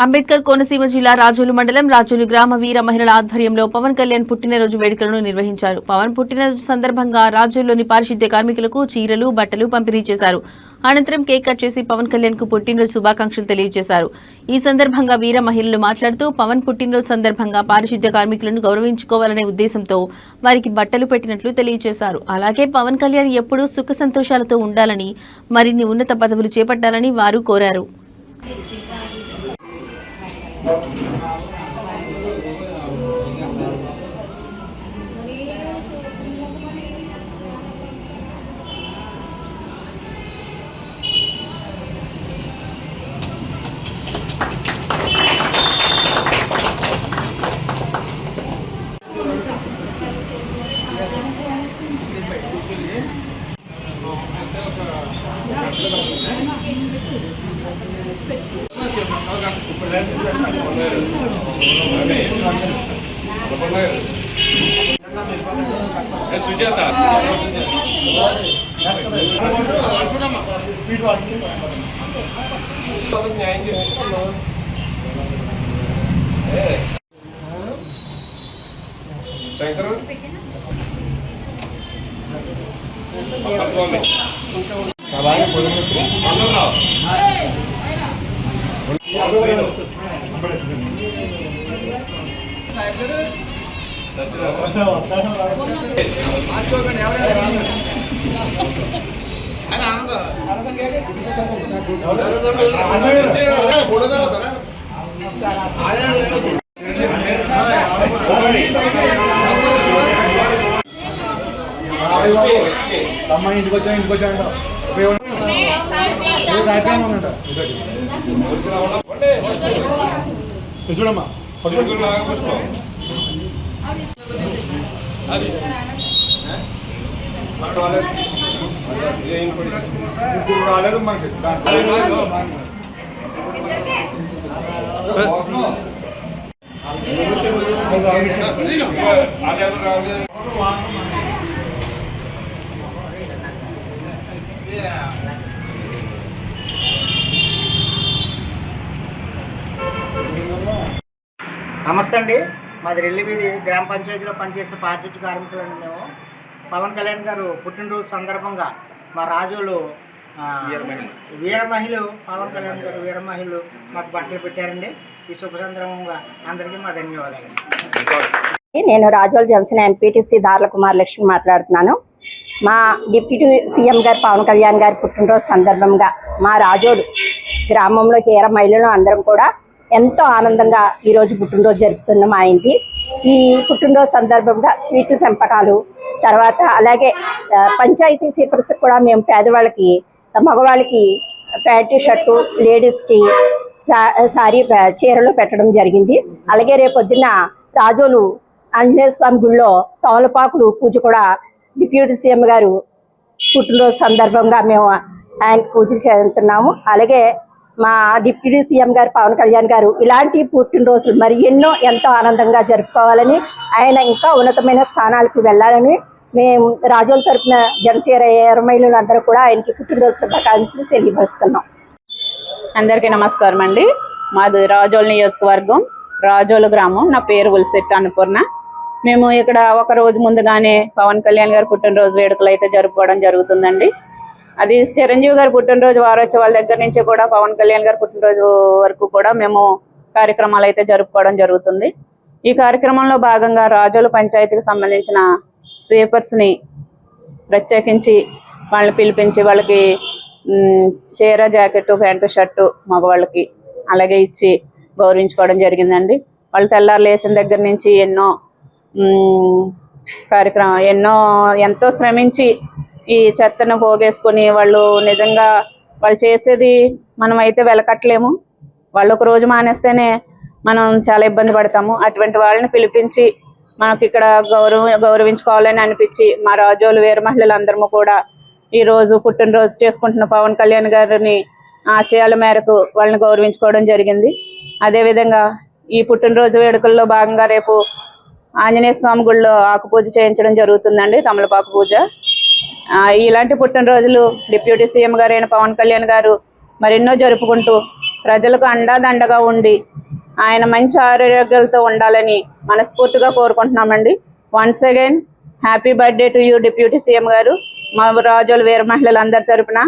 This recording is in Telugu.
అంబేద్కర్ కోనసీమ జిల్లా రాజోలు మండలం రాజోలు గ్రామ వీర మహిళల ఆధ్వర్యంలో పవన్ కళ్యాణ్ పుట్టినరోజు వేడుకలను నిర్వహించారు. పవన్ పుట్టినరోజు సందర్భంగా రాజోలులోని పారిశుద్ధ్య కార్మికులకు చీరలు, బట్టలు పంపిణీ చేశారు. అనంతరం కేక్ కట్ చేసి పవన్ కళ్యాణ్ కు పుట్టినరోజు శుభాకాంక్షలు తెలియజేశారు. ఈ సందర్భంగా వీర మహిళలు మాట్లాడుతూ పవన్ పుట్టినరోజు సందర్భంగా పారిశుద్ధ్య కార్మికులను గౌరవించుకోవాలనే ఉద్దేశంతో వారికి బట్టలు పెట్టినట్లు తెలియజేశారు. అలాగే పవన్ కళ్యాణ్ ఎప్పుడూ సుఖ సంతోషాలతో ఉండాలని, మరిన్ని ఉన్నత పదవులు చేపట్టాలని వారు కోరారు. సుజాత న్యాయం చేస్తున్నాం. శంకర్ స్వామి అమ్మాయి ఇంటికి వచ్చా చూడమ్మా రాలేదు మనకి నమస్తే అండి. మాది రెల్లివీధి గ్రామ పంచాయతీలో పనిచేసే పారిశుద్ధ్య కార్మికులండి. మేము పవన్ కళ్యాణ్ గారు పుట్టినరోజు సందర్భంగా మా రాజులు వీర మహిళలు పవన్ కళ్యాణ్ గారు వీర మహిళలు మాకు బట్టలు పెట్టారండి. ఈ శుభ సందర్భంగా అందరికీ మా ధన్యవాదాలు. నేను రాజోలు జనసేన ఎంపీటీసీ దార్ల కుమార్ లక్ష్మి మాట్లాడుతున్నాను. మా డిప్యూటీ సీఎం గారు పవన్ కళ్యాణ్ గారి పుట్టినరోజు సందర్భంగా మా రాజోలు గ్రామంలో వీర మహిళలు అందరం కూడా ఎంతో ఆనందంగా ఈరోజు పుట్టినరోజు జరుపుతున్నాం. ఆయనది ఈ పుట్టినరోజు సందర్భంగా స్వీట్లు పెంపకాలు, తర్వాత అలాగే పంచాయతీ సీపర్స్ కూడా మేము పేదవాళ్ళకి, మగవాళ్ళకి ప్యాంటు షర్టు, లేడీస్కి సారీ చీరలు పెట్టడం జరిగింది. అలాగే రేపొద్దున రాజోలు ఆంజనేయ స్వామి గుళ్ళో తమలపాకులు పూజ కూడా డిప్యూటీ సీఎం గారు పుట్టినరోజు సందర్భంగా మేము ఆయన పూజలు చేస్తున్నాము. అలాగే మా డిప్యూటీ సీఎం గారు పవన్ కళ్యాణ్ గారు ఇలాంటి పుట్టినరోజులు మరి ఎన్నో ఎంతో ఆనందంగా జరుపుకోవాలని, ఆయన ఇంకా ఉన్నతమైన స్థానాలకు వెళ్ళాలని మేము రాజోల తరఫున జనసేన మహిళలు అందరూ కూడా ఆయనకి పుట్టినరోజు శుభాకాంక్షలు తెలియపరుస్తున్నాం. అందరికీ నమస్కారం అండి. మాది రాజోలు నియోజకవర్గం, రాజోలు గ్రామం. నా పేరు ఉల్సెట్ అన్నపూర్ణ. మేము ఇక్కడ ఒక రోజు ముందుగానే పవన్ కళ్యాణ్ గారు పుట్టినరోజు వేడుకలు అయితే జరుపుకోవడం జరుగుతుందండి. అది చిరంజీవి గారి పుట్టినరోజు వారోత్సవాల దగ్గర నుంచి కూడా పవన్ కళ్యాణ్ గారి పుట్టినరోజు వరకు కూడా మేము కార్యక్రమాలు అయితే జరుపుకోవడం జరుగుతుంది. ఈ కార్యక్రమంలో భాగంగా రాజోలు పంచాయతీకి సంబంధించిన స్వీపర్స్ని ప్రత్యేకించి వాళ్ళని పిలిపించి వాళ్ళకి చీర, జాకెట్, ప్యాంటు, షర్టు మగవాళ్ళకి అలాగే ఇచ్చి గౌరవించుకోవడం జరిగిందండి. వాళ్ళు తెల్లారు లేచిన దగ్గర నుంచి ఎంతో శ్రమించి ఈ చెత్తను పోగేసుకొని వాళ్ళు నిజంగా వాళ్ళు చేసేది మనం అయితే వెలకట్టలేము. వాళ్ళు ఒక రోజు మానేస్తేనే మనం చాలా ఇబ్బంది పడతాము. అటువంటి వాళ్ళని పిలిపించి మనకి ఇక్కడ గౌరవించుకోవాలని అనిపించి మా రాజోలు వీర మహిళలందరము కూడా ఈ రోజు పుట్టినరోజు చేసుకుంటున్న పవన్ కళ్యాణ్ గారిని ఆశయాల మేరకు వాళ్ళని గౌరవించుకోవడం జరిగింది. అదేవిధంగా ఈ పుట్టినరోజు వేడుకల్లో భాగంగా రేపు ఆంజనేయ స్వామి గుళ్ళో ఆకు పూజ చేయించడం జరుగుతుందండి, తమలపాకు పూజ. ఇలాంటి పుట్టినరోజులు డిప్యూటీ సీఎం గారైన పవన్ కళ్యాణ్ గారు మరెన్నో జరుపుకుంటూ ప్రజలకు అండాదండగా ఉండి ఆయన మంచి ఆరోగ్యాలతో ఉండాలని మనస్ఫూర్తిగా కోరుకుంటున్నామండి. Once again happy birthday to you deputy CM గారు. మా రాజోలు వీర మహిళలందరి తరపున